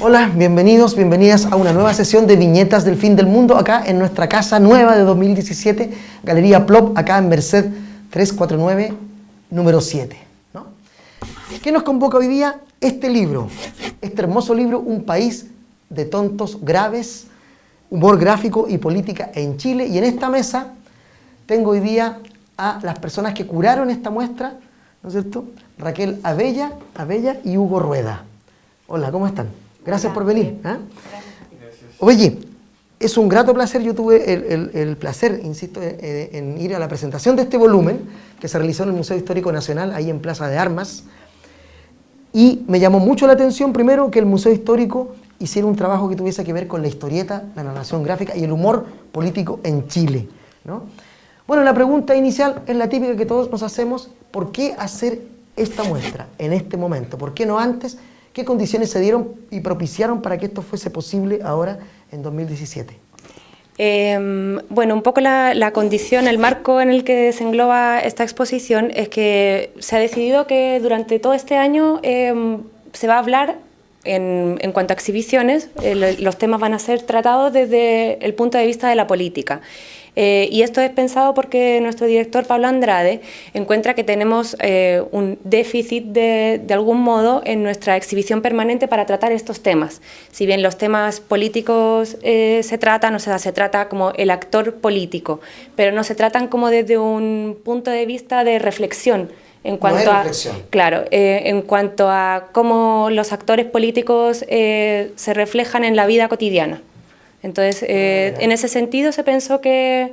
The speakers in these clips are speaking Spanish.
Hola, bienvenidos, bienvenidas a una nueva sesión de Viñetas del Fin del Mundo, acá en nuestra casa nueva de 2017, Galería Plop, acá en Merced 349, número 7. ¿No? ¿Qué nos convoca hoy día? Este libro, este hermoso libro, Un país de tontos graves, humor gráfico y política en Chile. Y en esta mesa tengo hoy día a las personas que curaron esta muestra, ¿no es cierto? Raquel Abella y Hugo Rueda. Hola, ¿cómo están? Gracias por venir. ¿Ah? Oye, es un grato placer. Yo tuve el placer, insisto, en ir a la presentación de este volumen que se realizó en el Museo Histórico Nacional, ahí en Plaza de Armas. Y me llamó mucho la atención, primero, que el Museo Histórico hiciera un trabajo que tuviese que ver con la historieta, la narración gráfica y el humor político en Chile, ¿no? Bueno, la pregunta inicial es la típica que todos nos hacemos. ¿Por qué hacer esta muestra en este momento? ¿Por qué no antes? ¿Qué condiciones se dieron y propiciaron para que esto fuese posible ahora en 2017? Bueno, un poco la condición, el marco en el que se engloba esta exposición es que se ha decidido que durante todo este año se va a hablar en cuanto a exhibiciones, los temas van a ser tratados desde el punto de vista de la política. Y esto es pensado porque nuestro director Pablo Andrade encuentra que tenemos un déficit de algún modo en nuestra exhibición permanente para tratar estos temas. Si bien los temas políticos se tratan, o sea, se trata como el actor político, pero no se tratan como desde un punto de vista de reflexión. En cuanto en cuanto a cómo los actores políticos se reflejan en la vida cotidiana. Entonces, en ese sentido se pensó que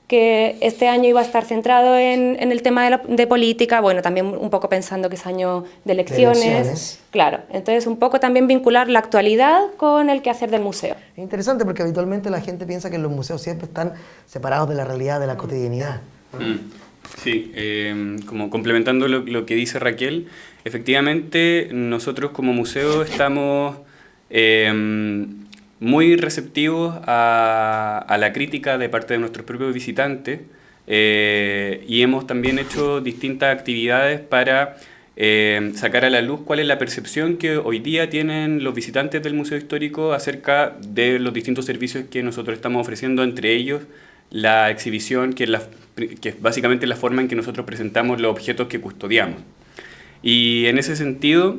este año iba a estar centrado en el tema de política, bueno, también un poco pensando que es año de elecciones. Claro, entonces un poco también vincular la actualidad con el quehacer del museo. Es interesante porque habitualmente la gente piensa que los museos siempre están separados de la realidad, de la cotidianidad. Sí, como complementando lo que dice Raquel, efectivamente nosotros como museo estamos muy receptivos a la crítica de parte de nuestros propios visitantes y hemos también hecho distintas actividades para sacar a la luz cuál es la percepción que hoy día tienen los visitantes del Museo Histórico acerca de los distintos servicios que nosotros estamos ofreciendo, entre ellos la exhibición, que es básicamente la forma en que nosotros presentamos los objetos que custodiamos. Y en ese sentido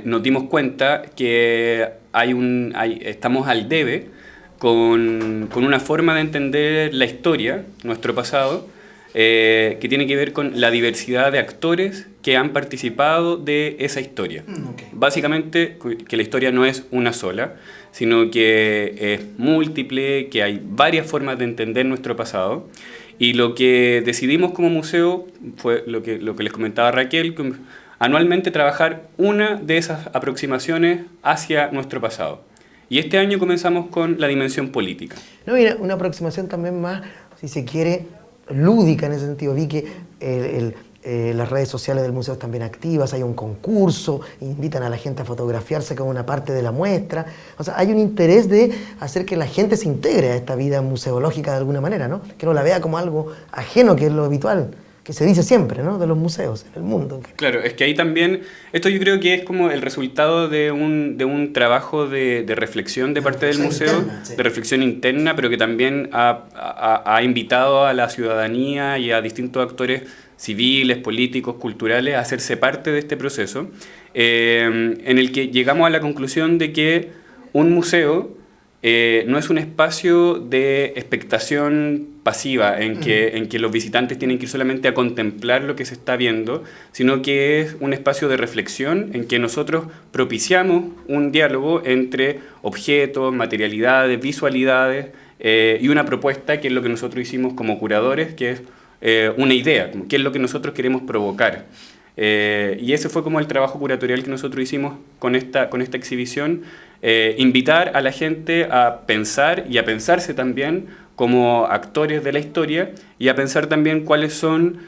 nos dimos cuenta que estamos al debe con una forma de entender la historia, nuestro pasado, que tiene que ver con la diversidad de actores que han participado de esa historia. Okay. Básicamente que la historia no es una sola, sino que es múltiple, que hay varias formas de entender nuestro pasado. Y lo que decidimos como museo fue lo que les comentaba Raquel, anualmente trabajar una de esas aproximaciones hacia nuestro pasado. Y este año comenzamos con la dimensión política. No, mira, una aproximación también más, si se quiere, lúdica en ese sentido. Vi que las redes sociales del museo están bien activas, hay un concurso, invitan a la gente a fotografiarse como una parte de la muestra. O sea, hay un interés de hacer que la gente se integre a esta vida museológica de alguna manera, ¿no? Que no la vea como algo ajeno, que es lo habitual, que se dice siempre, ¿no? De los museos en el mundo. Claro, es que ahí también, esto yo creo que es como el resultado de un trabajo de reflexión de parte del museo, interna, sí. De reflexión interna, pero que también ha invitado a la ciudadanía y a distintos actores civiles, políticos, culturales a hacerse parte de este proceso, en el que llegamos a la conclusión de que un museo no es un espacio de expectación pasiva en que los visitantes tienen que ir solamente a contemplar lo que se está viendo, sino que es un espacio de reflexión en que nosotros propiciamos un diálogo entre objetos, materialidades, visualidades y una propuesta que es lo que nosotros hicimos como curadores, que es una idea, qué es lo que nosotros queremos provocar. Y ese fue como el trabajo curatorial que nosotros hicimos con esta exhibición, invitar a la gente a pensar y a pensarse también como actores de la historia y a pensar también cuáles son,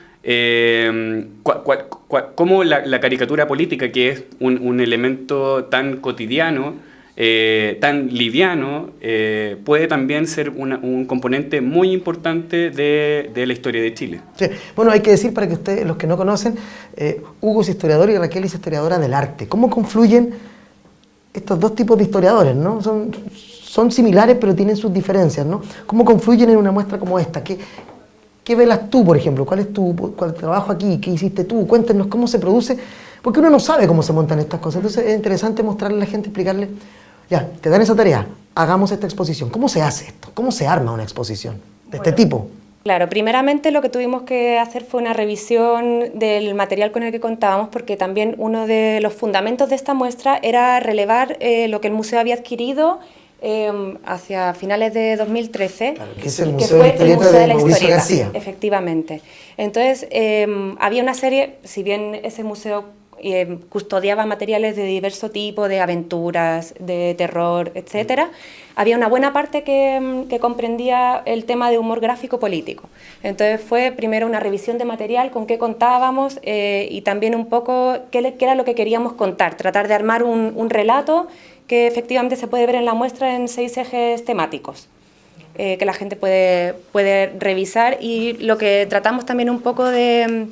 cómo la caricatura política, que es un elemento tan cotidiano, tan liviano, puede también ser un componente muy importante de la historia de Chile. Sí. Bueno, hay que decir para que ustedes, los que no conocen, Hugo es historiador y Raquel es historiadora del arte. ¿Cómo confluyen estos dos tipos de historiadores, ¿no? Son similares, pero tienen sus diferencias, ¿no? ¿Cómo confluyen en una muestra como esta? ¿Qué velas tú, por ejemplo? ¿Cuál es tu trabajo aquí? ¿Qué hiciste tú? Cuéntenos cómo se produce, porque uno no sabe cómo se montan estas cosas. Entonces es interesante mostrarle a la gente, explicarle, ya, te dan esa tarea, hagamos esta exposición. ¿Cómo se hace esto? ¿Cómo se arma una exposición de este tipo? Claro, primeramente lo que tuvimos que hacer fue una revisión del material con el que contábamos, porque también uno de los fundamentos de esta muestra era relevar lo que el museo había adquirido hacia finales de 2013, Claro, que es el que Museo fue de la el Historieta Museo de la Mauricio Historieta, García. efectivamente. Entonces, había una serie, si bien ese museo custodiaba materiales de diverso tipo, de aventuras, de terror, etcétera, había una buena parte que comprendía el tema de humor gráfico político. Entonces fue primero una revisión de material, con qué contábamos y también un poco qué era lo que queríamos contar, tratar de armar un relato que efectivamente se puede ver en la muestra en 6 ejes temáticos. Que la gente puede revisar, y lo que tratamos también un poco de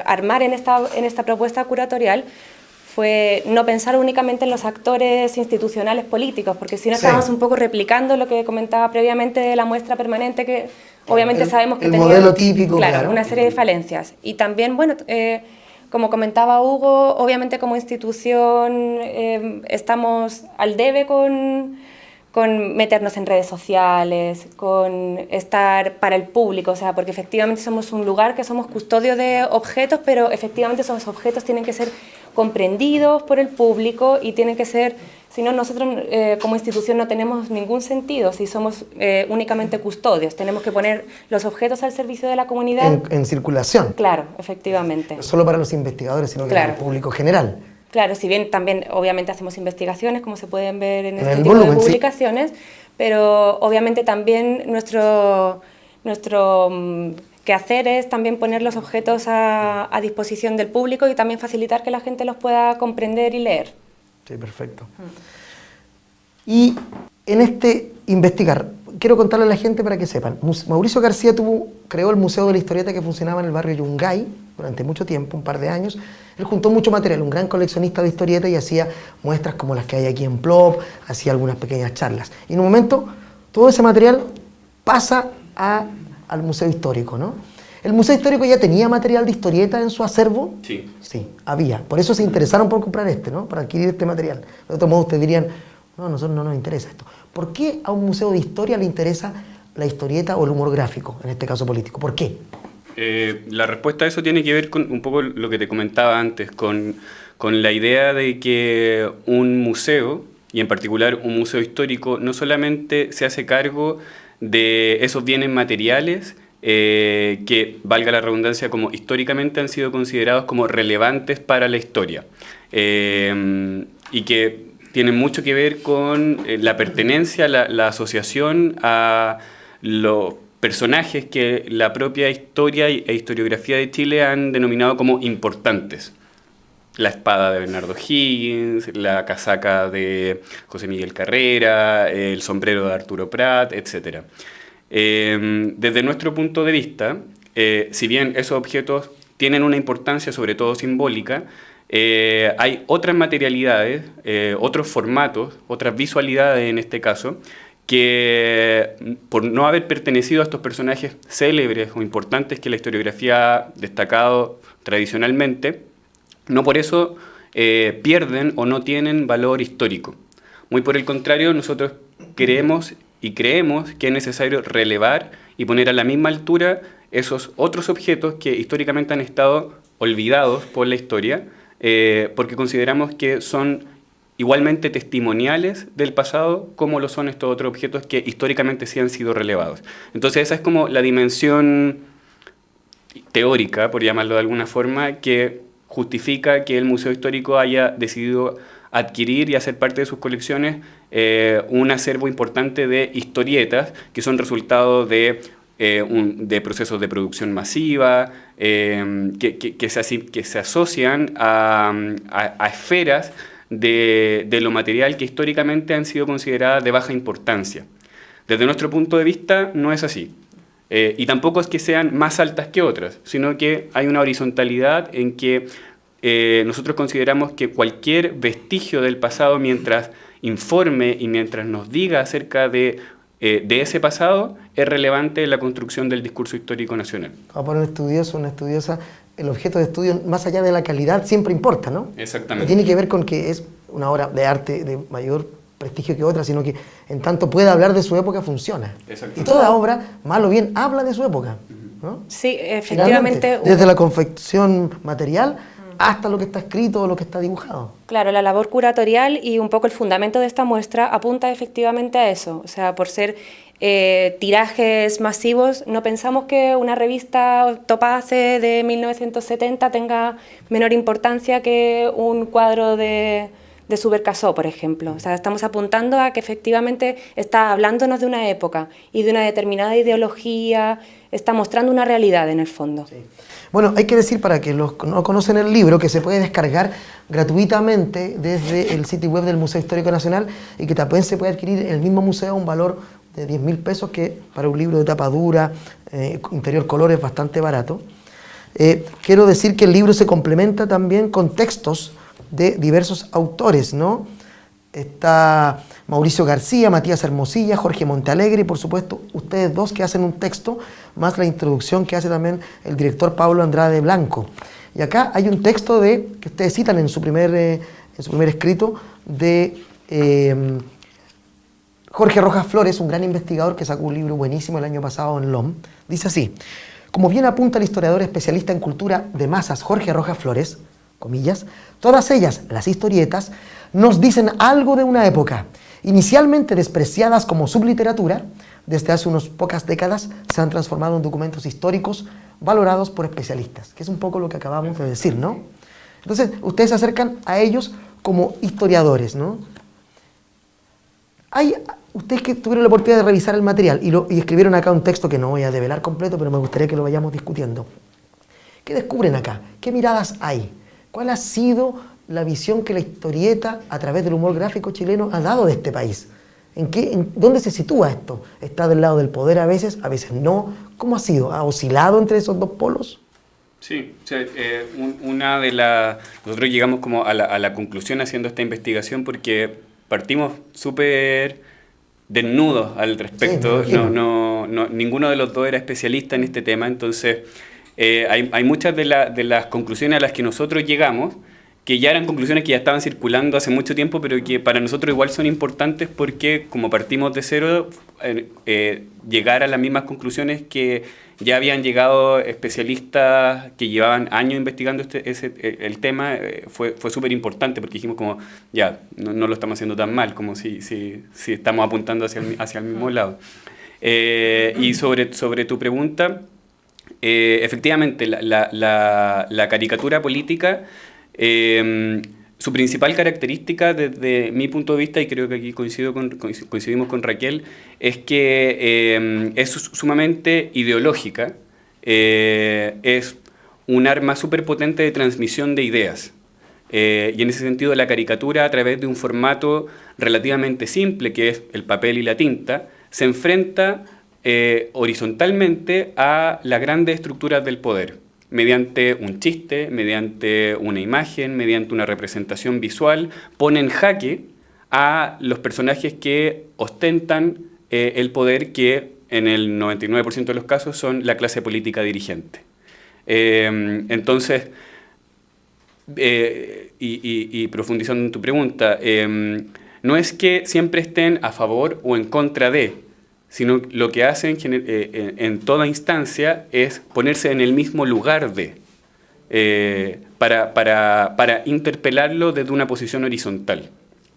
armar en esta propuesta curatorial fue no pensar únicamente en los actores institucionales políticos, porque si no estábamos un poco replicando lo que comentaba previamente de la muestra permanente, que obviamente sabemos que el tenía modelo típico, claro, una serie de falencias. Y también, bueno, como comentaba Hugo, obviamente como institución estamos al debe con meternos en redes sociales, con estar para el público, o sea, porque efectivamente somos un lugar que somos custodio de objetos, pero efectivamente esos objetos tienen que ser comprendidos por el público y tienen que ser, si no, nosotros como institución no tenemos ningún sentido si somos únicamente custodios, tenemos que poner los objetos al servicio de la comunidad. En circulación. Claro, efectivamente. No solo para los investigadores, sino que para el público general. Claro, si bien también obviamente hacemos investigaciones, como se pueden ver en este el tipo volumen, de publicaciones, pero obviamente también nuestro quehacer es también poner los objetos a disposición del público y también facilitar que la gente los pueda comprender y leer. Sí, perfecto. Y en este investigar, quiero contarle a la gente para que sepan, Mauricio García creó el Museo de la Historieta, que funcionaba en el barrio Yungay durante mucho tiempo, un par de años. Él juntó mucho material, un gran coleccionista de historietas, y hacía muestras como las que hay aquí en Plop, hacía algunas pequeñas charlas. Y en un momento todo ese material pasa al Museo Histórico, ¿no? ¿El Museo Histórico ya tenía material de historieta en su acervo? Sí. Sí, había. Por eso se interesaron por comprar ¿no? Para adquirir este material. De otro modo ustedes dirían, no, a nosotros no nos interesa esto. ¿Por qué a un museo de historia le interesa la historieta o el humor gráfico, en este caso político? ¿Por qué? La respuesta a eso tiene que ver con un poco lo que te comentaba antes, con la idea de que un museo, y en particular un museo histórico, no solamente se hace cargo de esos bienes materiales que, valga la redundancia, como históricamente han sido considerados como relevantes para la historia, y que tienen mucho que ver con la pertenencia, la asociación a los personajes que la propia historia e historiografía de Chile han denominado como importantes. La espada de Bernardo Higgins, la casaca de José Miguel Carrera, el sombrero de Arturo Prat, etc. Desde nuestro punto de vista, si bien esos objetos tienen una importancia sobre todo simbólica, hay otras materialidades, otros formatos, otras visualidades en este caso, que por no haber pertenecido a estos personajes célebres o importantes que la historiografía ha destacado tradicionalmente, no por eso pierden o no tienen valor histórico. Muy por el contrario, nosotros creemos que es necesario relevar y poner a la misma altura esos otros objetos que históricamente han estado olvidados por la historia, porque consideramos que son igualmente testimoniales del pasado, como lo son estos otros objetos que históricamente sí han sido relevados. Entonces esa es como la dimensión teórica, por llamarlo de alguna forma, que justifica que el Museo Histórico haya decidido adquirir y hacer parte de sus colecciones un acervo importante de historietas que son resultado de procesos de producción masiva, que se asocian a esferas de lo material que históricamente han sido consideradas de baja importancia. Desde nuestro punto de vista no es así. Y tampoco es que sean más altas que otras, sino que hay una horizontalidad en que nosotros consideramos que cualquier vestigio del pasado, mientras informe y mientras nos diga acerca de ese pasado, es relevante en la construcción del discurso histórico nacional. Para un estudioso, una estudiosa, el objeto de estudio, más allá de la calidad, siempre importa, ¿no? Exactamente. No tiene que ver con que es una obra de arte de mayor prestigio que otra, sino que en tanto pueda hablar de su época, funciona. Y toda obra, mal o bien, habla de su época, ¿no? Sí, efectivamente. Finalmente, desde la confección material hasta lo que está escrito o lo que está dibujado. Claro, la labor curatorial y un poco el fundamento de esta muestra apunta efectivamente a eso. O sea, por ser tirajes masivos, no pensamos que una revista Topace de 1970 tenga menor importancia que un cuadro de Subercaseaux, por ejemplo. O sea, estamos apuntando a que efectivamente está hablándonos de una época y de una determinada ideología, está mostrando una realidad en el fondo. Sí. Bueno, hay que decir para que los no conocen el libro que se puede descargar gratuitamente desde el sitio web del Museo Histórico Nacional y que también se puede adquirir en el mismo museo a un valor de 10.000 pesos, que para un libro de tapa dura, interior color, es bastante barato. Quiero decir que el libro se complementa también con textos de diversos autores, ¿no? Está Mauricio García, Matías Hermosilla, Jorge Montealegre y por supuesto ustedes dos que hacen un texto, más la introducción que hace también el director Pablo Andrade Blanco. Y acá hay un texto que ustedes citan en su primer escrito de Jorge Rojas Flores, un gran investigador que sacó un libro buenísimo el año pasado en LOM. Dice así: como bien apunta el historiador especialista en cultura de masas Jorge Rojas Flores, comillas, todas ellas, las historietas, nos dicen algo de una época, inicialmente despreciadas como subliteratura, desde hace unas pocas décadas se han transformado en documentos históricos valorados por especialistas, que es un poco lo que acabamos de decir, ¿no? Entonces, ustedes se acercan a ellos como historiadores, ¿no? Ustedes que tuvieron la oportunidad de revisar el material y escribieron acá un texto que no voy a develar completo, pero me gustaría que lo vayamos discutiendo. ¿Qué descubren acá? ¿Qué miradas hay? ¿Cuál ha sido la visión que la historieta, a través del humor gráfico chileno, ha dado de este país? ¿Dónde se sitúa esto? ¿Está del lado del poder a veces no? ¿Cómo ha sido? ¿Ha oscilado entre esos dos polos? Sí, o sea, nosotros llegamos como a la conclusión haciendo esta investigación porque partimos súper desnudos al respecto. Sí, ninguno de los dos era especialista en este tema, entonces hay muchas de las conclusiones a las que nosotros llegamos que ya eran conclusiones que ya estaban circulando hace mucho tiempo, pero que para nosotros igual son importantes porque como partimos de cero, llegar a las mismas conclusiones que ya habían llegado especialistas que llevaban años investigando el tema, fue súper importante porque dijimos como, ya, no lo estamos haciendo tan mal, como si estamos apuntando hacia el mismo lado. Y sobre tu pregunta, efectivamente, la caricatura política, su principal característica desde mi punto de vista, y creo que aquí coincidimos con Raquel, es que es sumamente ideológica, es un arma súper potente de transmisión de ideas. Y en ese sentido la caricatura, a través de un formato relativamente simple, que es el papel y la tinta, se enfrenta horizontalmente a las grandes estructuras del poder, mediante un chiste, mediante una imagen, mediante una representación visual, pone en jaque a los personajes que ostentan el poder, que en el 99% de los casos son la clase política dirigente. Entonces, y profundizando en tu pregunta, no es que siempre estén a favor o en contra de, sino lo que hacen en toda instancia es ponerse en el mismo lugar para interpelarlo desde una posición horizontal.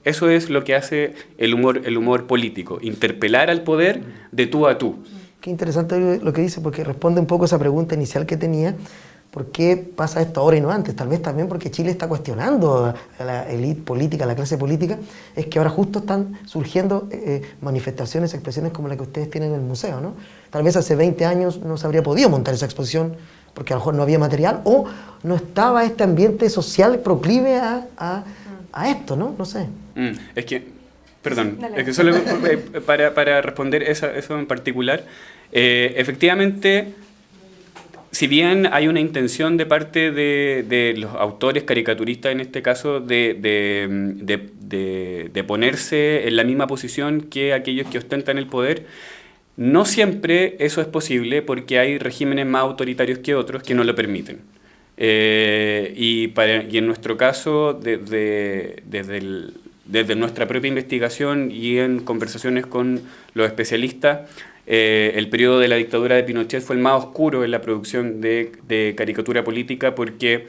Eso es lo que hace el humor político, interpelar al poder de tú a tú. Qué interesante lo que dice, porque responde un poco a esa pregunta inicial que tenía. ¿Por qué pasa esto ahora y no antes? Tal vez también porque Chile está cuestionando a la élite política, a la clase política. Es que ahora justo están surgiendo manifestaciones, expresiones como la que ustedes tienen en el museo, ¿no? Tal vez hace 20 años no se habría podido montar esa exposición porque a lo mejor no había material o no estaba este ambiente social proclive a esto, ¿no? No sé. Es que, perdón, es que solo para responder eso en particular, efectivamente, si bien hay una intención de parte de los autores caricaturistas, en este caso, de ponerse en la misma posición que aquellos que ostentan el poder, no siempre eso es posible porque hay regímenes más autoritarios que otros que no lo permiten. Y en nuestro caso, desde nuestra propia investigación y en conversaciones con los especialistas, el periodo de la dictadura de Pinochet fue el más oscuro en la producción de caricatura política porque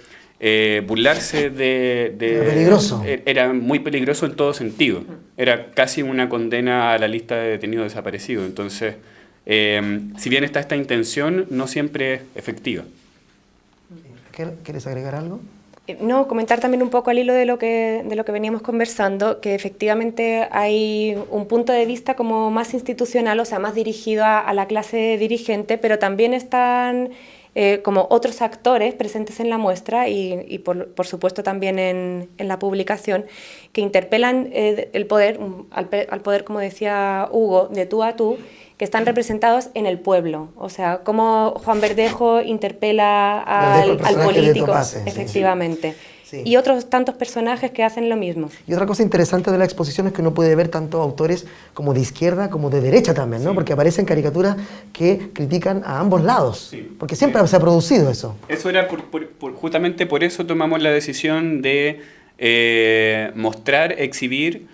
burlarse peligroso. Era muy peligroso en todo sentido. Era casi una condena a la lista de detenidos desaparecidos. Entonces, si bien está esta intención, no siempre es efectiva. ¿Quieres agregar algo? No, comentar también un poco al hilo de lo que veníamos conversando, que efectivamente hay un punto de vista como más institucional, o sea, más dirigido a la clase dirigente, pero también están como otros actores presentes en la muestra y por supuesto también en la publicación, que interpelan el poder, al poder, como decía Hugo, de tú a tú, que están representados en el pueblo. O sea, cómo Juan Verdejo interpela al político, Topase, efectivamente. Sí. Y otros tantos personajes que hacen lo mismo. Y otra cosa interesante de la exposición es que uno puede ver tanto autores como de izquierda como de derecha también, ¿no? Sí. Porque aparecen caricaturas que critican a ambos lados, Sí. porque siempre se ha producido eso. Eso era justamente por eso tomamos la decisión de mostrar, exhibir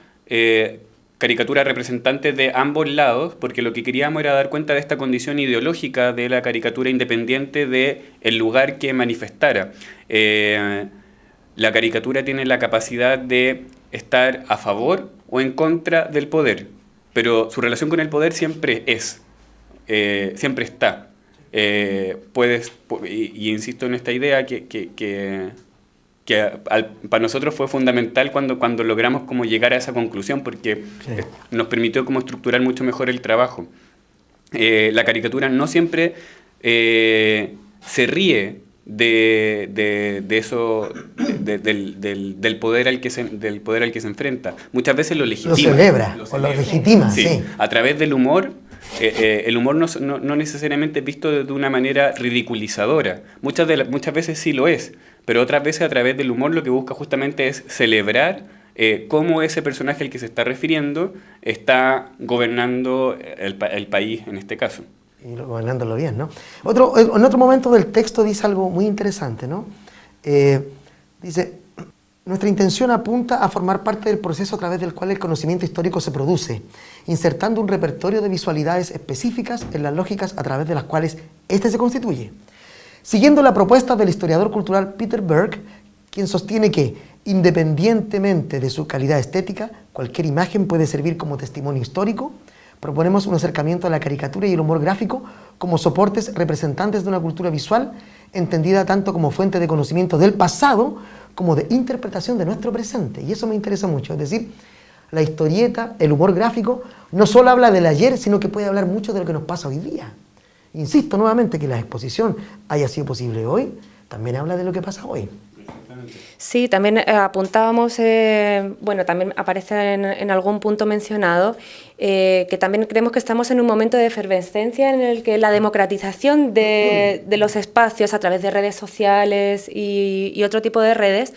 caricaturas representantes de ambos lados, porque lo que queríamos era dar cuenta de esta condición ideológica de la caricatura independiente del lugar que manifestara. La caricatura tiene la capacidad de estar a favor o en contra del poder, pero su relación con el poder siempre siempre está. Y insisto en esta idea que para nosotros fue fundamental cuando logramos como llegar a esa conclusión, porque nos permitió como estructurar mucho mejor el trabajo. La caricatura no siempre se ríe de eso, del poder al que se enfrenta. Muchas veces lo legitima. Lo celebra, o lo legitima, sí. A través del humor. El humor no necesariamente es visto de una manera ridiculizadora. Muchas veces sí lo es, pero otras veces a través del humor lo que busca justamente es celebrar cómo ese personaje al que se está refiriendo está gobernando el país en este caso. Y gobernándolo bien, ¿no? En otro momento del texto dice algo muy interesante, ¿no? Dice: nuestra intención apunta a formar parte del proceso a través del cual el conocimiento histórico se produce, insertando un repertorio de visualidades específicas en las lógicas a través de las cuales éste se constituye. Siguiendo la propuesta del historiador cultural Peter Berg, quien sostiene que, independientemente de su calidad estética, cualquier imagen puede servir como testimonio histórico, proponemos un acercamiento a la caricatura y el humor gráfico como soportes representantes de una cultura visual, entendida tanto como fuente de conocimiento del pasado como de interpretación de nuestro presente. Y eso me interesa mucho, es decir, la historieta, el humor gráfico, no solo habla del ayer, sino que puede hablar mucho de lo que nos pasa hoy día. Insisto nuevamente que la exposición haya sido posible hoy, también habla de lo que pasa hoy. Sí, también apuntábamos, bueno, también aparece en algún punto mencionado, que también creemos que estamos en un momento de efervescencia en el que la democratización de los espacios a través de redes sociales y otro tipo de redes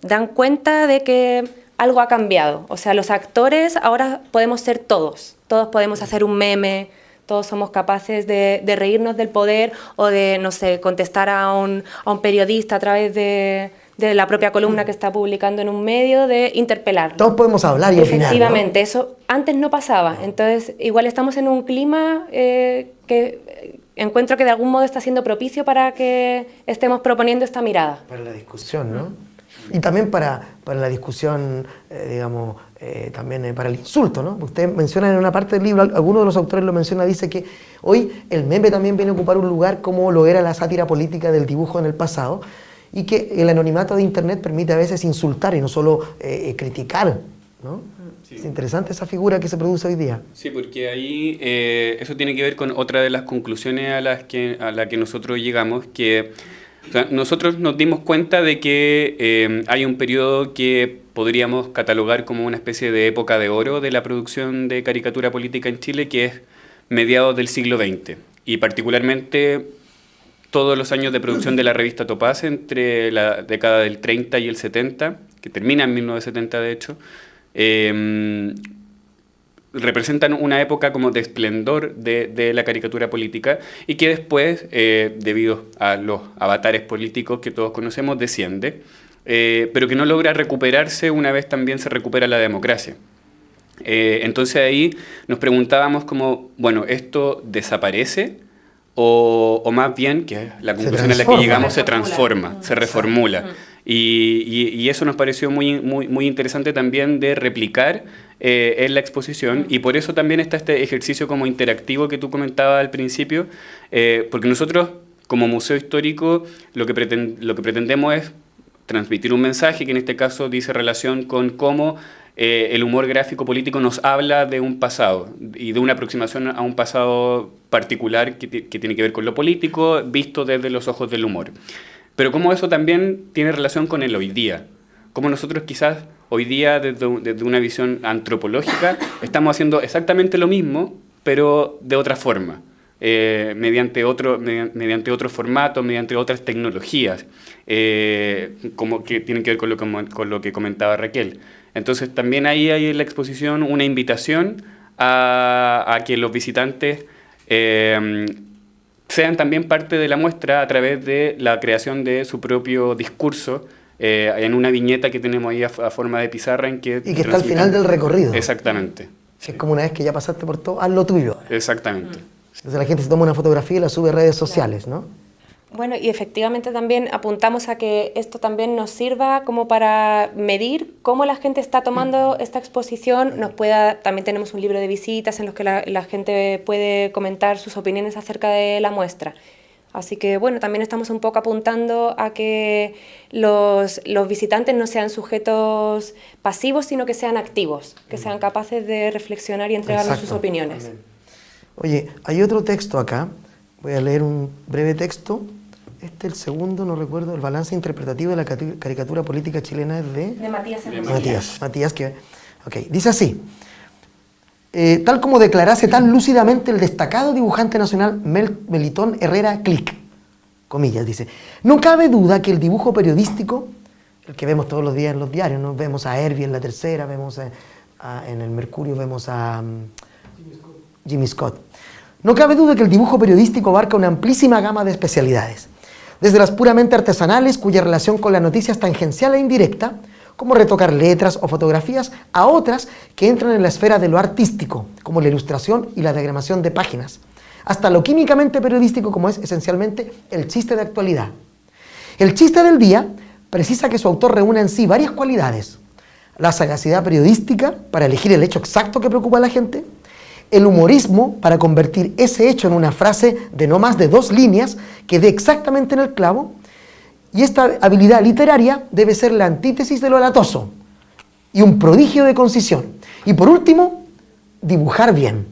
dan cuenta de que algo ha cambiado. O sea, los actores ahora podemos ser todos podemos hacer un meme, todos somos capaces de reírnos del poder o de, no sé, contestar a un periodista a través de la propia columna que está publicando en un medio, de interpelar. Todos podemos hablar y opinar, efectivamente, ¿no? Eso antes no pasaba. Entonces, igual estamos en un clima que encuentro que de algún modo está siendo propicio para que estemos proponiendo esta mirada. Para la discusión, ¿no? Y también para la discusión, digamos, también para el insulto, ¿no? Usted menciona en una parte del libro, alguno de los autores lo menciona, dice que hoy el meme también viene a ocupar un lugar como lo era la sátira política del dibujo en el pasado, y que el anonimato de Internet permite a veces insultar y no solo criticar, ¿no? Sí. Es interesante esa figura que se produce hoy día. Sí, porque ahí eso tiene que ver con otra de las conclusiones a la que nosotros llegamos, que o sea, nosotros nos dimos cuenta de que hay un periodo que podríamos catalogar como una especie de época de oro de la producción de caricatura política en Chile, que es mediados del siglo XX, y particularmente todos los años de producción de la revista Topaz entre la década del 30 y el 70, que termina en 1970 de hecho, representan una época como de esplendor de la caricatura política y que después, debido a los avatares políticos que todos conocemos, desciende, pero que no logra recuperarse una vez también se recupera la democracia. Entonces ahí nos preguntábamos como, bueno, ¿esto desaparece? O más bien, que es la conclusión a la que llegamos, se transforma, se reformula. Y eso nos pareció muy interesante también de replicar en la exposición, y por eso también está este ejercicio como interactivo que tú comentabas al principio, porque nosotros como museo histórico lo que pretendemos es transmitir un mensaje que en este caso dice relación con cómo el humor gráfico político nos habla de un pasado y de una aproximación a un pasado particular que tiene que ver con lo político visto desde los ojos del humor. Pero cómo eso también tiene relación con el hoy día. Cómo nosotros quizás hoy día desde una visión antropológica estamos haciendo exactamente lo mismo, pero de otra forma. Mediante otro formato, mediante otras tecnologías, como que tienen que ver con lo que comentaba Raquel. Entonces también ahí hay en la exposición una invitación a que los visitantes sean también parte de la muestra a través de la creación de su propio discurso, en una viñeta que tenemos ahí a forma de pizarra y que está al final del recorrido. Exactamente. Es como una vez que ya pasaste por todo, haz lo tuyo. Exactamente. Entonces la gente se toma una fotografía y la sube a redes sociales, ¿no? Bueno, y efectivamente también apuntamos a que esto también nos sirva como para medir cómo la gente está tomando esta exposición. También tenemos un libro de visitas en los que la gente puede comentar sus opiniones acerca de la muestra. Así que bueno, también estamos un poco apuntando a que los visitantes no sean sujetos pasivos, sino que sean activos, que sean capaces de reflexionar y entregarnos sus opiniones. Amén. Oye, hay otro texto acá, voy a leer un breve texto. El segundo, no recuerdo, el balance interpretativo de la caricatura política chilena es de Matías Hermosilla. Matías, dice así. Tal como declarase tan lúcidamente el destacado dibujante nacional Melitón Herrera Click, comillas, dice, no cabe duda que el dibujo periodístico, el que vemos todos los días en los diarios, ¿no? Vemos a Herbie en La Tercera, vemos en el Mercurio, vemos a Jimmy Scott. No cabe duda que el dibujo periodístico abarca una amplísima gama de especialidades, desde las puramente artesanales, cuya relación con la noticia es tangencial e indirecta, como retocar letras o fotografías, a otras que entran en la esfera de lo artístico, como la ilustración y la diagramación de páginas, hasta lo químicamente periodístico, como es esencialmente el chiste de actualidad. El chiste del día precisa que su autor reúne en sí varias cualidades: la sagacidad periodística para elegir el hecho exacto que preocupa a la gente, el humorismo para convertir ese hecho en una frase de no más de 2 líneas que dé exactamente en el clavo, y esta habilidad literaria debe ser la antítesis de lo latoso y un prodigio de concisión. Y por último, dibujar bien,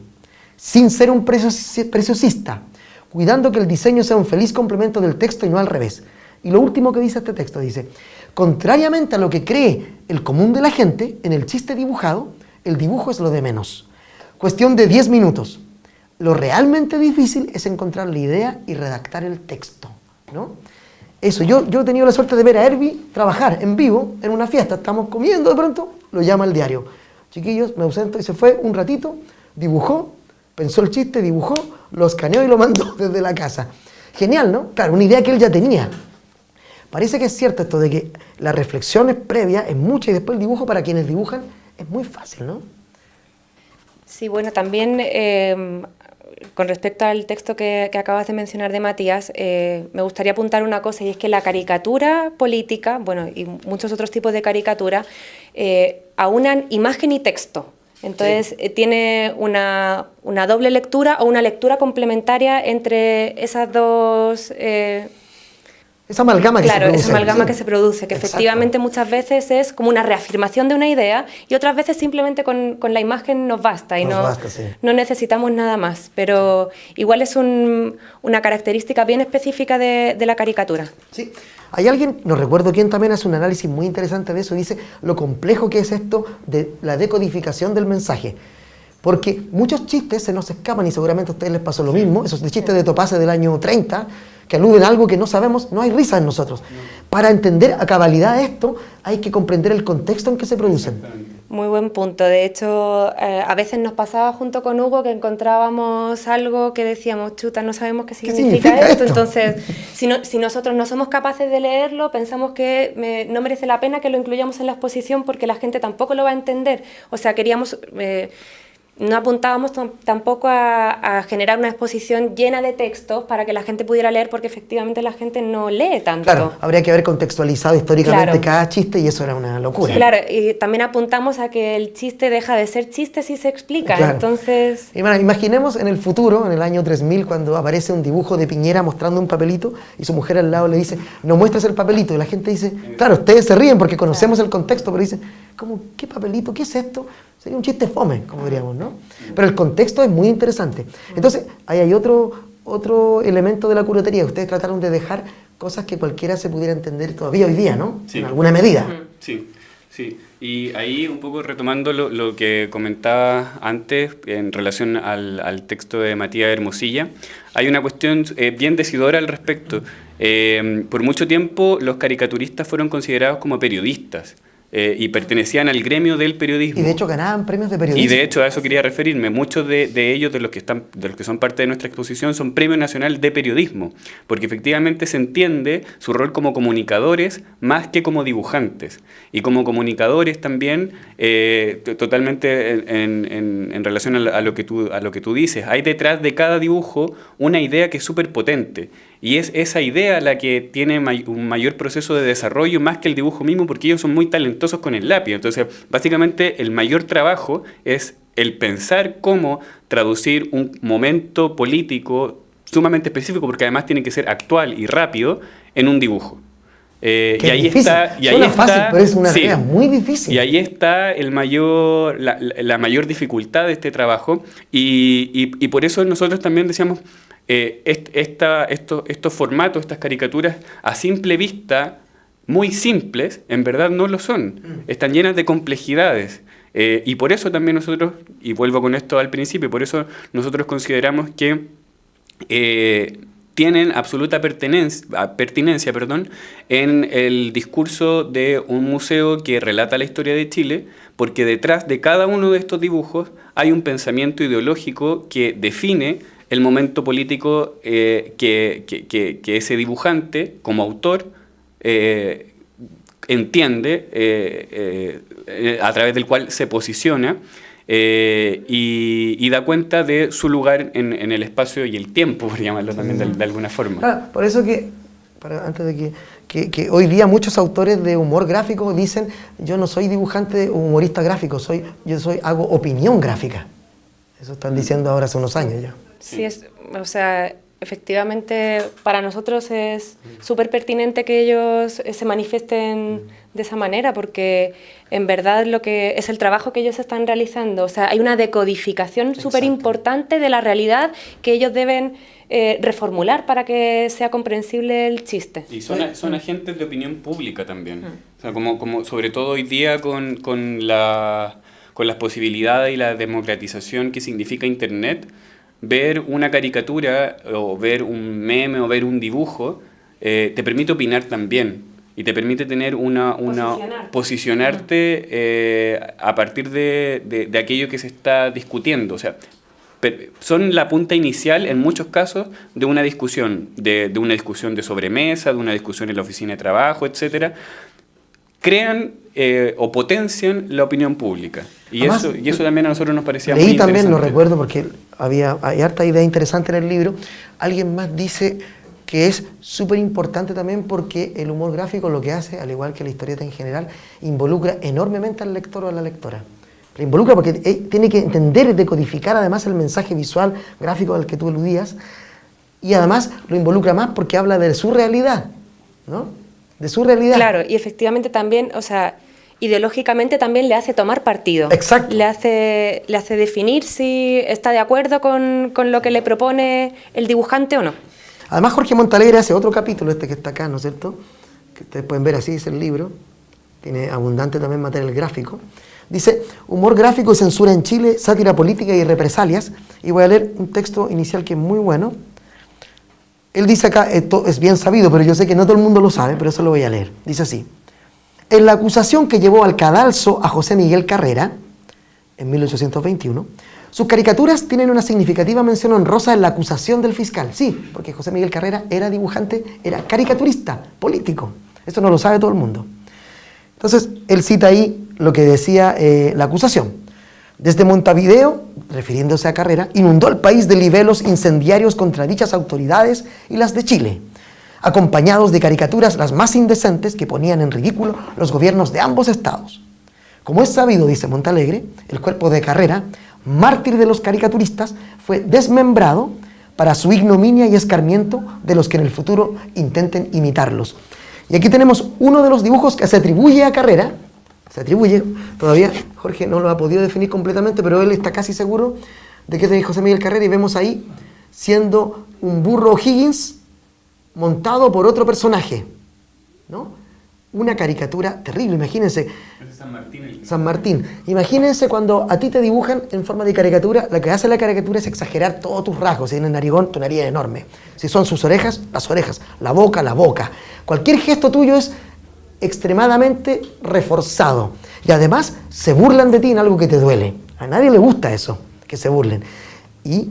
sin ser un preciosista, cuidando que el diseño sea un feliz complemento del texto y no al revés. Y lo último que dice este texto, dice, contrariamente a lo que cree el común de la gente, en el chiste dibujado, el dibujo es lo de menos. Cuestión de 10 minutos. Lo realmente difícil es encontrar la idea y redactar el texto, ¿no? Eso, yo he tenido la suerte de ver a Herbie trabajar en vivo en una fiesta. Estamos comiendo, de pronto lo llama el diario. Chiquillos, me ausento, y se fue un ratito, dibujó, pensó el chiste, dibujó, lo escaneó y lo mandó desde la casa. Genial, ¿no? Claro, una idea que él ya tenía. Parece que es cierto esto de que la reflexión es previa, es mucha, y después el dibujo para quienes dibujan es muy fácil, ¿no? Sí, bueno, también con respecto al texto que acabas de mencionar de Matías, me gustaría apuntar una cosa, y es que la caricatura política, bueno, y muchos otros tipos de caricatura, aunan imagen y texto. Entonces, sí, tiene una doble lectura o una lectura complementaria entre esas dos... esa amalgama que se produce. Claro, esa amalgama que se produce, que exacto, efectivamente muchas veces es como una reafirmación de una idea, y otras veces simplemente con la imagen nos basta y no necesitamos nada más. Pero igual es una característica bien específica de la caricatura. Sí, hay alguien, no recuerdo quién, también hace un análisis muy interesante de eso, dice lo complejo que es esto de la decodificación del mensaje. Porque muchos chistes se nos escapan, y seguramente a ustedes les pasó lo mismo, esos chistes de Topaz del año 30, que aluden a algo que no sabemos, no hay risa en nosotros. Para entender a cabalidad esto, hay que comprender el contexto en que se producen. Muy buen punto. De hecho, a veces nos pasaba junto con Hugo que encontrábamos algo que decíamos, chuta, no sabemos qué significa esto. Entonces, si nosotros no somos capaces de leerlo, pensamos que no merece la pena que lo incluyamos en la exposición porque la gente tampoco lo va a entender. O sea, queríamos... no apuntábamos tampoco a generar una exposición llena de textos para que la gente pudiera leer, porque efectivamente la gente no lee tanto. Claro, habría que haber contextualizado históricamente cada chiste y eso era una locura. Claro, y también apuntamos a que el chiste deja de ser chiste si se explica, entonces... Y bueno, imaginemos en el futuro, en el año 3000, cuando aparece un dibujo de Piñera mostrando un papelito y su mujer al lado le dice, no muestres el papelito, y la gente dice, claro, ustedes se ríen porque conocemos el contexto, pero dicen, ¿cómo? ¿Qué papelito? ¿Qué es esto? Sería un chiste fome, como diríamos, ¿no? Pero el contexto es muy interesante. Entonces, ahí hay otro elemento de la curaduría. Ustedes trataron de dejar cosas que cualquiera se pudiera entender todavía hoy día, ¿no? Sí. En alguna medida. Sí, sí. Y ahí un poco retomando lo que comentaba antes en relación al texto de Matías Hermosilla, hay una cuestión bien decidora al respecto. Por mucho tiempo los caricaturistas fueron considerados como periodistas. Y pertenecían al gremio del periodismo. Y de hecho ganaban premios de periodismo. Y de hecho a eso quería referirme. Muchos de ellos, de los que son parte de nuestra exposición, son Premio Nacional de Periodismo, porque efectivamente se entiende su rol como comunicadores más que como dibujantes. Y como comunicadores también, totalmente en relación a lo que tú dices, hay detrás de cada dibujo una idea que es súper potente. Y es esa idea la que tiene un mayor proceso de desarrollo más que el dibujo mismo, porque ellos son muy talentosos con el lápiz. Entonces, básicamente, el mayor trabajo es el pensar cómo traducir un momento político sumamente específico, porque además tiene que ser actual y rápido, en un dibujo. Y ahí está, fácil, pero es una tarea muy difícil. Y ahí está la mayor dificultad de este trabajo. Y por eso nosotros también decíamos... estos formatos, estas caricaturas a simple vista muy simples, en verdad no lo son, están llenas de complejidades, y por eso también nosotros, y vuelvo con esto al principio, por eso nosotros consideramos que tienen absoluta pertinencia en el discurso de un museo que relata la historia de Chile, porque detrás de cada uno de estos dibujos hay un pensamiento ideológico que define el momento político que ese dibujante, como autor, entiende, a través del cual se posiciona y da cuenta de su lugar en el espacio y el tiempo, por llamarlo también de alguna forma. Claro, por eso antes de que hoy día muchos autores de humor gráfico dicen, yo no soy dibujante o humorista gráfico, hago opinión gráfica. Eso están diciendo ahora hace unos años ya. Sí, o sea, efectivamente para nosotros es súper pertinente que ellos se manifiesten de esa manera, porque en verdad lo que es el trabajo que ellos están realizando, o sea, hay una decodificación súper importante de la realidad que ellos deben reformular para que sea comprensible el chiste. Y son agentes de opinión pública también, o sea, como sobre todo hoy día con las posibilidades y la democratización que significa Internet. Ver una caricatura o ver un meme o ver un dibujo te permite opinar también y te permite tener posicionarte a partir de aquello que se está discutiendo. O sea, son la punta inicial en muchos casos de una discusión, de una discusión de sobremesa, de una discusión en la oficina de trabajo, etcétera. Crean o potencian la opinión pública. Y además, eso también a nosotros nos parecía muy interesante. Leí también, lo recuerdo, porque hay harta idea interesante en el libro. Alguien más dice que es súper importante también porque el humor gráfico lo que hace, al igual que la historieta en general, involucra enormemente al lector o a la lectora. Le involucra porque tiene que entender y decodificar además el mensaje visual, gráfico al que tú aludías, y además lo involucra más porque habla de su realidad, ¿no? De su realidad. Claro, y efectivamente también, o sea, ideológicamente también le hace tomar partido. Exacto. Le hace definir si está de acuerdo con lo que le propone el dibujante o no. Además, Jorge Montalegre hace otro capítulo, que está acá, ¿no es cierto? Que ustedes pueden ver, así dice el libro. Tiene abundante también material gráfico. Dice, humor gráfico y censura en Chile, sátira política y represalias. Y voy a leer un texto inicial que es muy bueno. Él dice acá, esto es bien sabido, pero yo sé que no todo el mundo lo sabe, pero eso lo voy a leer. Dice así: en la acusación que llevó al cadalso a José Miguel Carrera, en 1821, sus caricaturas tienen una significativa mención honrosa en la acusación del fiscal. Sí, porque José Miguel Carrera era dibujante, era caricaturista, político. Esto no lo sabe todo el mundo. Entonces, él cita ahí lo que decía la acusación. Desde Montevideo, refiriéndose a Carrera, inundó el país de libelos incendiarios contra dichas autoridades y las de Chile, acompañados de caricaturas las más indecentes que ponían en ridículo los gobiernos de ambos estados. Como es sabido, dice Montalegre, el cuerpo de Carrera, mártir de los caricaturistas, fue desmembrado para su ignominia y escarmiento de los que en el futuro intenten imitarlos. Y aquí tenemos uno de los dibujos que se atribuye a Carrera. Se atribuye, todavía Jorge no lo ha podido definir completamente, pero él está casi seguro de que es de José Miguel Carrera, y vemos ahí siendo un burro O'Higgins montado por otro personaje, ¿no? Una caricatura terrible, imagínense. Es San Martín. San Martín. Imagínense cuando a ti te dibujan en forma de caricatura, lo que hace la caricatura es exagerar todos tus rasgos. Si tienes narigón, tu nariz es enorme. Si son sus orejas, las orejas. La boca, la boca. Cualquier gesto tuyo es extremadamente reforzado. Y además se burlan de ti en algo que te duele. A nadie le gusta eso, que se burlen. Y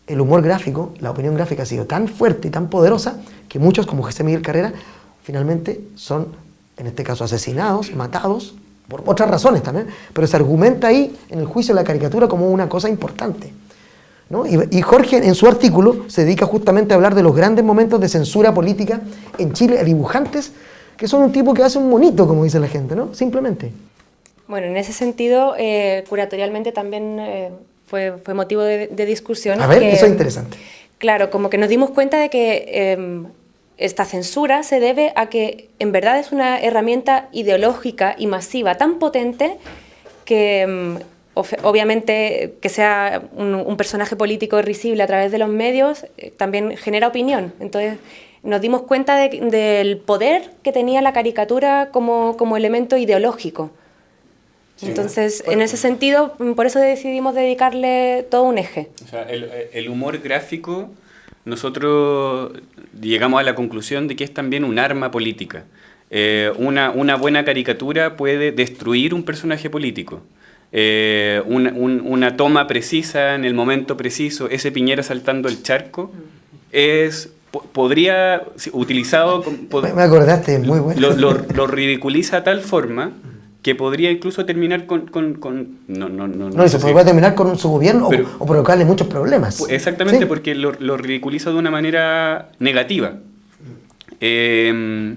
el humor gráfico, la opinión gráfica ha sido tan fuerte y tan poderosa que muchos, como José Miguel Carrera, finalmente son, en este caso, asesinados, matados, por otras razones también, pero se argumenta ahí en el juicio de la caricatura como una cosa importante, ¿no? Y Jorge, en su artículo, se dedica justamente a hablar de los grandes momentos de censura política en Chile a dibujantes que son un tipo que hace un monito, como dice la gente, ¿no? Simplemente. Bueno, en ese sentido, curatorialmente también fue motivo de discusión. A ver, eso es interesante. Claro, como que nos dimos cuenta de que esta censura se debe a que en verdad es una herramienta ideológica y masiva tan potente que obviamente que sea un personaje político risible a través de los medios también genera opinión. Entonces nos dimos cuenta del poder que tenía la caricatura como elemento ideológico. Sí. Entonces, en ese sentido, por eso decidimos dedicarle todo un eje. O sea, el humor gráfico, nosotros llegamos a la conclusión de que es también un arma política. Una buena caricatura puede destruir un personaje político. Una toma precisa en el momento preciso, ese Piñera saltando el charco, podría, utilizado... Me acordaste, muy bueno. Lo ridiculiza a tal forma que podría incluso terminar No, y se puede terminar con su gobierno o provocarle muchos problemas. Exactamente, ¿sí? Porque lo ridiculiza de una manera negativa. Y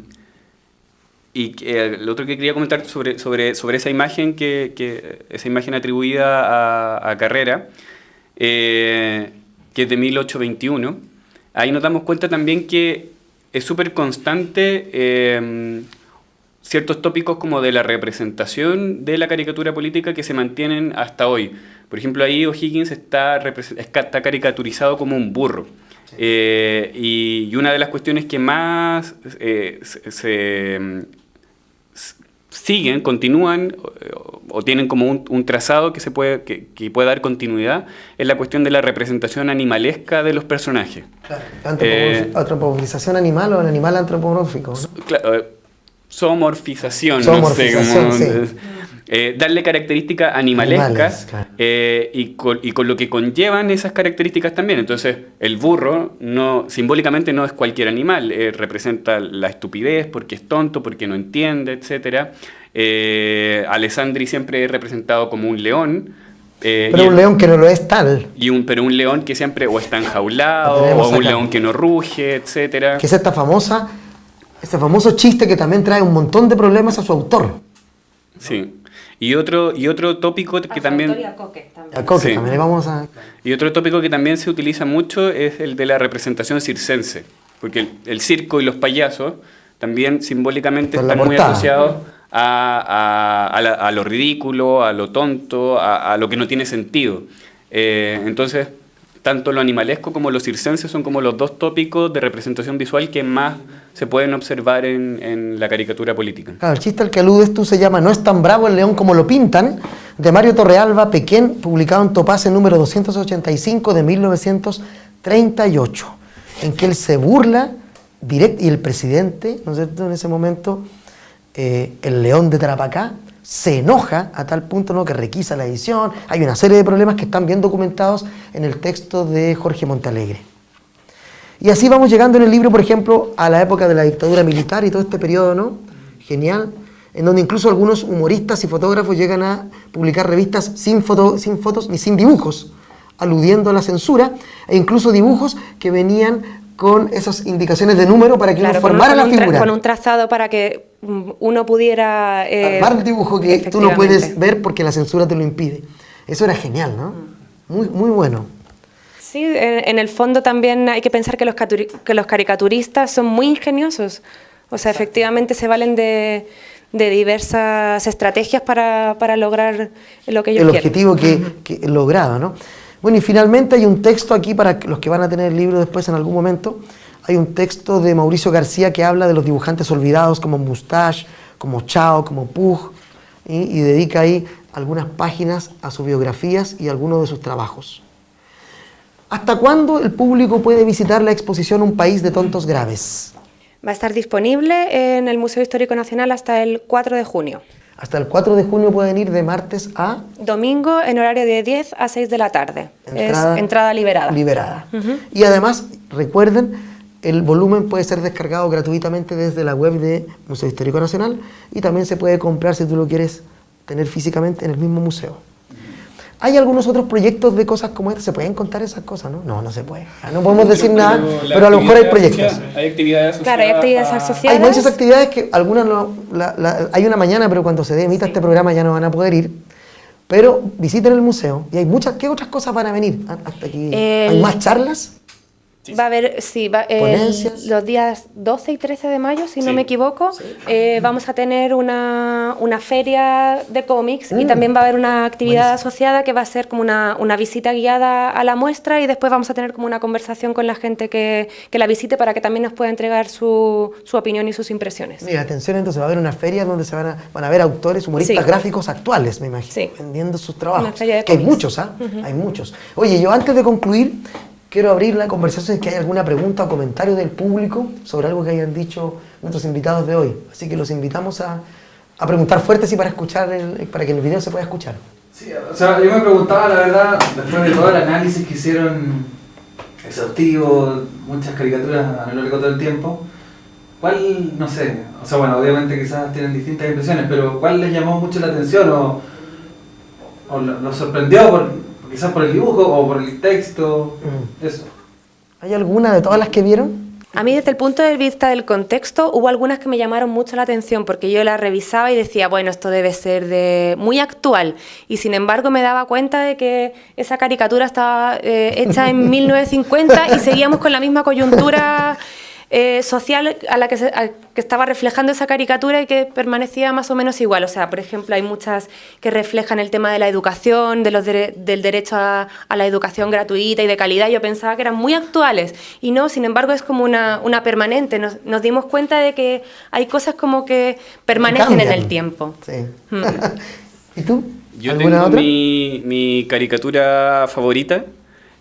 lo otro que quería comentar sobre esa imagen, esa imagen atribuida a Carrera, que es de 1821, ahí nos damos cuenta también que es súper constante ciertos tópicos como de la representación de la caricatura política que se mantienen hasta hoy. Por ejemplo, ahí O'Higgins está caricaturizado como un burro. Sí. Y una de las cuestiones que más siguen, continúan o tienen como un trazado que puede dar continuidad es la cuestión de la representación animalesca de los personajes. Claro. ¿Antropomorfización animal o el animal antropomórfico? ¿No? Claro, zoomorfización, no sé cómo, sí. Darle características animalescas, claro. y con lo que conllevan esas características también. Entonces, el burro simbólicamente no es cualquier animal, representa la estupidez porque es tonto, porque no entiende, etc. Alessandri siempre es representado como un león. Pero un león que no lo es tal. Pero un león que siempre o está enjaulado, o un león que no ruge, etc. Que es este famoso chiste que también trae un montón de problemas a su autor. Sí. Y otro tópico que también... A Coque también. A Coque también vamos a... Y otro tópico que también se utiliza mucho es el de la representación circense. Porque el circo y los payasos también simbólicamente están muy asociados a lo ridículo, a lo tonto, a lo que no tiene sentido. Entonces, tanto lo animalesco como lo circense son como los dos tópicos de representación visual que más se pueden observar en la caricatura política. Claro, el chiste al que aludes tú se llama No es tan bravo el león como lo pintan, de Mario Torrealba Pequén, publicado en Topaz en número 285 de 1938. en que él se burla directo, y el presidente, ¿no es cierto?, en ese momento, el León de Tarapacá, se enoja a tal punto, ¿no?, que requisa la edición. Hay una serie de problemas que están bien documentados en el texto de Jorge Montalegre. Y así vamos llegando en el libro, por ejemplo, a la época de la dictadura militar y todo este periodo, ¿no?, genial, en donde incluso algunos humoristas y fotógrafos llegan a publicar revistas sin fotos ni sin dibujos, aludiendo a la censura, e incluso dibujos que venían con esas indicaciones de número para que uno formara la figura. Con un trazado para que uno pudiera... armar el dibujo que tú no puedes ver porque la censura te lo impide. Eso era genial, ¿no? Muy, muy bueno. Sí, en el fondo también hay que pensar que los caricaturistas son muy ingeniosos. O sea, efectivamente se valen de diversas estrategias para lograr lo que ellos quieren. El objetivo que logrado, ¿no? Bueno, y finalmente hay un texto aquí para los que van a tener el libro después en algún momento. Hay un texto de Mauricio García que habla de los dibujantes olvidados como Mustache, como Chao, como Pug, y dedica ahí algunas páginas a sus biografías y algunos de sus trabajos. ¿Hasta cuándo el público puede visitar la exposición Un país de tontos graves? Va a estar disponible en el Museo Histórico Nacional hasta el 4 de junio. Hasta el 4 de junio pueden ir de martes a... Domingo en horario de 10 a 6 de la tarde. Es entrada liberada. Liberada. Y además, recuerden, el volumen puede ser descargado gratuitamente desde la web de Museo Histórico Nacional y también se puede comprar si tú lo quieres tener físicamente en el mismo museo. ¿Hay algunos otros proyectos de cosas como esta? ¿Se pueden contar esas cosas? No, no se puede. No podemos decir nada, pero a lo mejor hay proyectos. Hay actividades asociadas. Claro, hay actividades asociadas. Hay muchas actividades que algunas no... hay una mañana, pero cuando se emita este programa ya no van a poder ir. Pero visiten el museo y hay muchas... ¿Qué otras cosas van a venir hasta aquí? ¿Hay más charlas? Va a haber, sí, los días 12 y 13 de mayo, si no me equivoco, vamos a tener una feria de cómics y también va a haber una actividad asociada que va a ser como una visita guiada a la muestra y después vamos a tener como una conversación con la gente que la visite para que también nos pueda entregar su opinión y sus impresiones. Mira, atención, entonces va a haber una feria donde van a ver autores, humoristas gráficos actuales, me imagino, vendiendo sus trabajos. Una feria de que hay cómics. Muchos, ¿ah? Hay muchos. Oye, yo antes de concluir... quiero abrir la conversación, si hay alguna pregunta o comentario del público sobre algo que hayan dicho nuestros invitados de hoy. Así que los invitamos a preguntar fuerte para escuchar, para que el video se pueda escuchar. Sí, o sea, yo me preguntaba, la verdad, después de todo el análisis que hicieron exhaustivo, muchas caricaturas a lo largo de todo el tiempo, ¿cuál, no sé, o sea, bueno, obviamente quizás tienen distintas impresiones, pero ¿cuál les llamó mucho la atención o los sorprendió quizás por el dibujo o por el texto, eso? ¿Hay alguna de todas las que vieron? A mí, desde el punto de vista del contexto, hubo algunas que me llamaron mucho la atención porque yo las revisaba y decía, bueno, esto debe ser muy actual. Y sin embargo me daba cuenta de que esa caricatura estaba hecha en 1950 y seguíamos con la misma coyuntura social a la que estaba reflejando esa caricatura y que permanecía más o menos igual. O sea, por ejemplo, hay muchas que reflejan el tema de la educación, del derecho a la educación gratuita y de calidad. Yo pensaba que eran muy actuales y no, sin embargo, es como una permanente. Nos dimos cuenta de que hay cosas como que permanecen en el tiempo. Sí. ¿Y tú? Yo tengo mi caricatura favorita,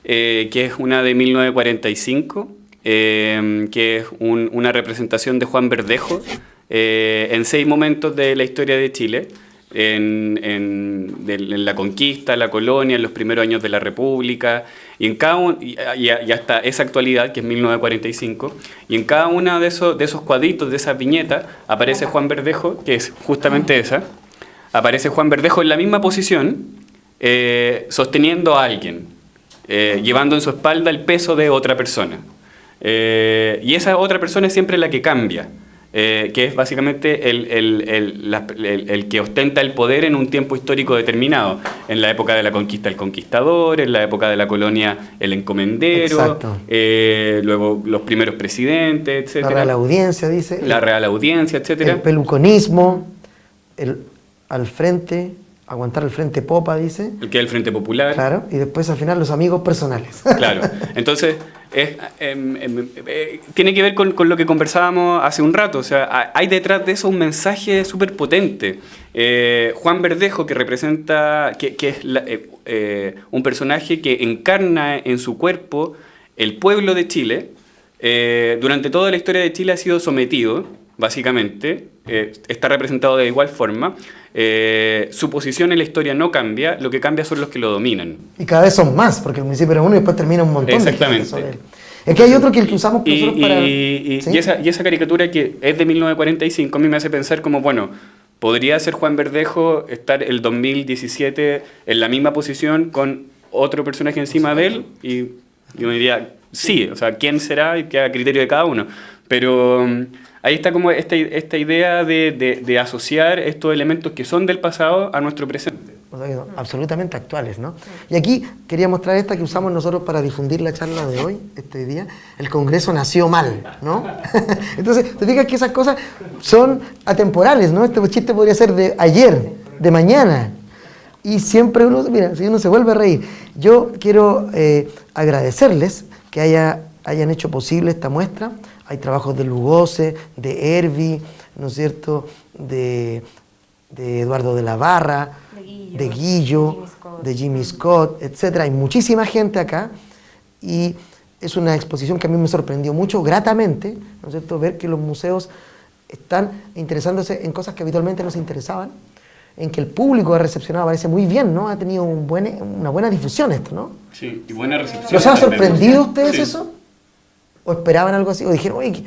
que es una de 1945, que es una representación de Juan Verdejo en 6 momentos de la historia de Chile, en la conquista, la colonia, en los primeros años de la República, y en cada y hasta esa actualidad, que es 1945, y en cada uno de esos cuadritos, de esas viñetas, aparece Juan Verdejo, que es justamente esa, aparece Juan Verdejo en la misma posición, sosteniendo a alguien, llevando en su espalda el peso de otra persona. Y esa otra persona es siempre la que cambia, que es básicamente el que ostenta el poder en un tiempo histórico determinado. En la época de la conquista, el conquistador; en la época de la colonia, el encomendero; luego los primeros presidentes, etc. La Real Audiencia, dice. La Real Audiencia, etc. El peluconismo, al frente, aguantar el frente popa, dice. El que es el Frente Popular. Claro, y después al final los amigos personales. Claro, entonces tiene que ver con lo que conversábamos hace un rato. O sea, hay detrás de eso un mensaje súper potente. Juan Verdejo, que representa, que es un personaje que encarna en su cuerpo el pueblo de Chile, durante toda la historia de Chile ha sido sometido, básicamente, está representado de igual forma. Su posición en la historia no cambia, lo que cambia son los que lo dominan. Y cada vez son más, porque el municipio era uno y después termina un montón de gente sobre él. Es que hay otro que usamos nosotros para... Y ¿sí? esa caricatura que es de 1945 a mí me hace pensar como, bueno, podría ser Juan Verdejo estar el 2017 en la misma posición con otro personaje encima de él y yo diría, sí, o sea, ¿quién será? Y queda a criterio de cada uno. Pero ahí está como esta idea de asociar estos elementos que son del pasado a nuestro presente. O sea, que son absolutamente actuales, ¿no? Y aquí quería mostrar esta que usamos nosotros para difundir la charla de hoy, este día. El Congreso nació mal, ¿no? Entonces, te fijas que esas cosas son atemporales, ¿no? Este chiste podría ser de ayer, de mañana. Y siempre uno, mira, si uno se vuelve a reír. Yo quiero agradecerles que hayan hecho posible esta muestra. Hay trabajos de Lugose, de Hervi, ¿no es cierto?, de Eduardo de la Barra, de Guillo, de Jimmy Scott, etc. Hay muchísima gente acá y es una exposición que a mí me sorprendió mucho, gratamente, ¿no es cierto?, ver que los museos están interesándose en cosas que habitualmente no se interesaban, en que el público ha recepcionado, parece muy bien, ¿no? Ha tenido una buena difusión esto, ¿no? Sí, y buena recepción. ¿Los ha sorprendido a ustedes sí. eso? ¿O esperaban algo así? ¿O dijeron, oye,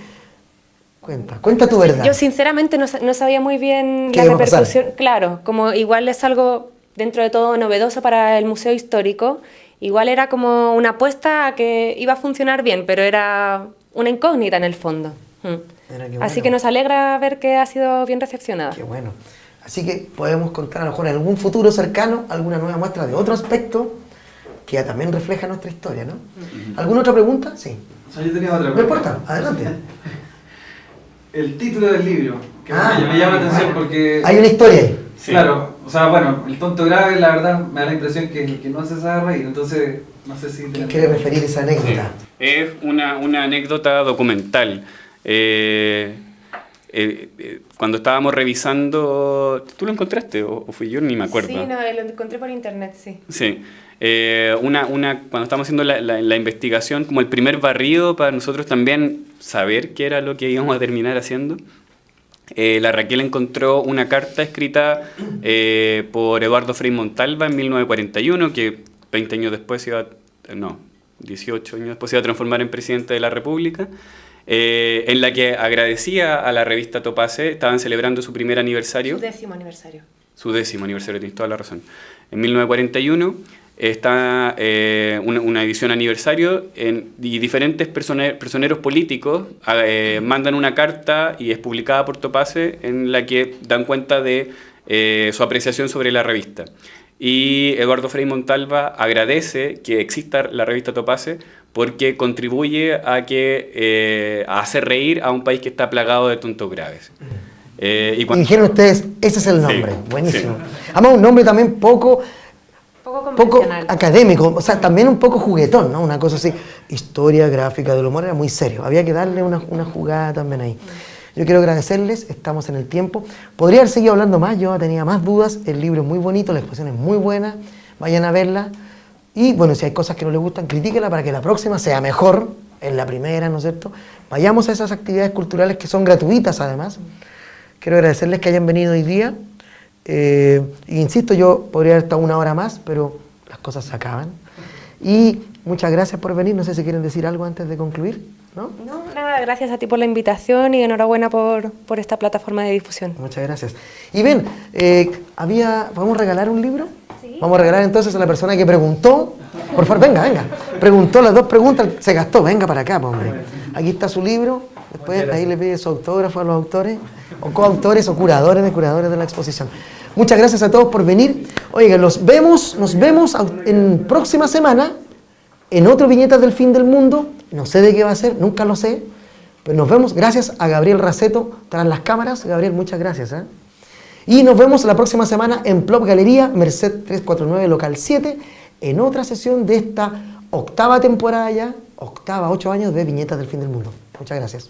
cuenta tu verdad? Yo sinceramente no sabía muy bien ¿Qué la iba a pasar? repercusión. Claro, como igual es algo dentro de todo novedoso para el Museo Histórico, igual era como una apuesta a que iba a funcionar bien, pero era una incógnita en el fondo. Así que nos alegra ver que ha sido bien recepcionada. Qué bueno. Así que podemos contar a lo mejor en algún futuro cercano alguna nueva muestra de otro aspecto que también refleja nuestra historia, ¿no? ¿Alguna otra pregunta? Sí. O sea, yo tenía otra No pregunta. importa, adelante. El título del libro, que me llama la atención porque... Hay una historia ahí. Sí. Claro, o sea, bueno, el tonto grave, la verdad, me da la impresión que no se sabe reír, entonces no sé si... ¿Quién quiere referir esa anécdota? Es una anécdota documental. Cuando estábamos revisando... ¿Tú lo encontraste o fui yo? Ni me acuerdo. Sí, no, lo encontré por internet, sí. Sí. Cuando estábamos haciendo la investigación, como el primer barrido para nosotros también saber qué era lo que íbamos a terminar haciendo, la Raquel encontró una carta escrita por Eduardo Frei Montalva en 1941, que 20 años después 18 años después se iba a transformar en presidente de la República, en la que agradecía a la revista Topase. Estaban celebrando su primer aniversario. Su 10º aniversario. Su 10º aniversario, tienes toda la razón. En 1941 está una edición aniversario y diferentes personeros políticos mandan una carta y es publicada por Topase en la que dan cuenta de su apreciación sobre la revista. Y Eduardo Frei Montalva agradece que exista la revista Topase porque contribuye a hacer reír a un país que está plagado de tontos graves. Y dijeron ustedes, ese es el nombre. Sí, Buenísimo. sí. Además, un nombre también poco convencional. académico, o sea, también un poco juguetón, ¿no? Una cosa así. Historia gráfica del humor era muy serio. Había que darle una jugada también ahí. Yo quiero agradecerles, estamos en el tiempo. Podría haber seguido hablando más, yo tenía más dudas. El libro es muy bonito, la exposición es muy buena. Vayan a verla. Y bueno, si hay cosas que no les gustan, critíquela para que la próxima sea mejor. En la primera, ¿no es cierto? Vayamos a esas actividades culturales que son gratuitas además. Quiero agradecerles que hayan venido hoy día. Insisto, yo podría haber estado una hora más, pero las cosas se acaban. Y muchas gracias por venir. No sé si quieren decir algo antes de concluir, ¿no? No, nada, gracias a ti por la invitación y enhorabuena por esta plataforma de difusión. Muchas gracias. Y ven, ¿podemos regalar un libro? Sí. Vamos a regalar entonces a la persona que preguntó. Por favor, venga. Preguntó las 2 preguntas, se gastó. Venga para acá, hombre. Aquí está su libro. Después ahí le pide su autógrafo a los autores, o coautores o curadores de la exposición. Muchas gracias a todos por venir. Oigan, nos vemos en próxima semana en otro Viñetas del Fin del Mundo. No sé de qué va a ser, nunca lo sé. Pero nos vemos. Gracias a Gabriel Raceto tras las cámaras. Gabriel, muchas gracias. Y nos vemos la próxima semana en Plop Galería, Merced 349, local 7, en otra sesión de esta 8ª temporada ya, 8 años de Viñetas del Fin del Mundo. Muchas gracias.